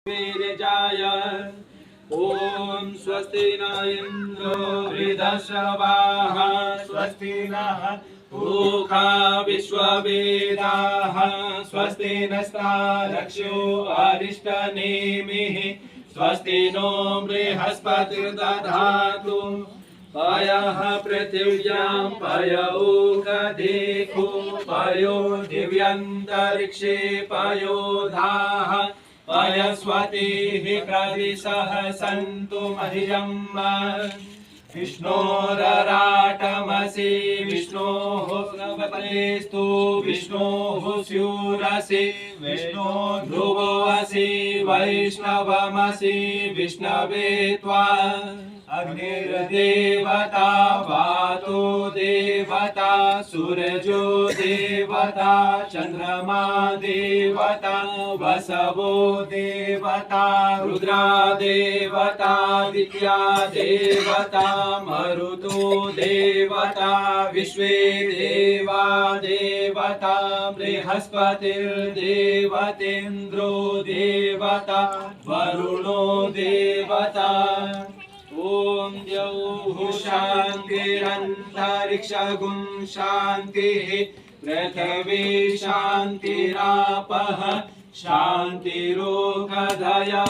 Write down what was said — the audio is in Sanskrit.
वीर्यजाय। ॐ स्वस्ति न इन्द्रो वृद्धश्रवाः स्वस्ति नः पूषा विश्ववेदाः स्वस्ति नस्तारक्षो अरिष्टनेमिः स्वस्ति नो बृहस्पतिर्दधातु पयः पृथिव्यां पयोगधेषु पयो दिव्यन्तरिक्षे पयोधाः पयस्वतीः प्रदिशः सन्तु मह्यम् विष्णोरराटमसि विष्णोः प्रवतेस्तु विष्णोः स्यूरसि विष्णो ध्रुवोऽसि वैष्णवमसि विष्णवे त्वा अग्निर्देवता वातो देवता सूरजो देवता चन्द्रमा देवता वसवो देवता रुद्रा देवता दित्या देवता मरुतो देवता विश्वे देवा देवता बृहस्पतिर्देवतेन्द्रो देवता वरुणो देवता। ॐ द्यौः शान्तिरन्तरिक्षगुं शान्तिः पृथिवी शान्तिरापः शान्तिरोगधया।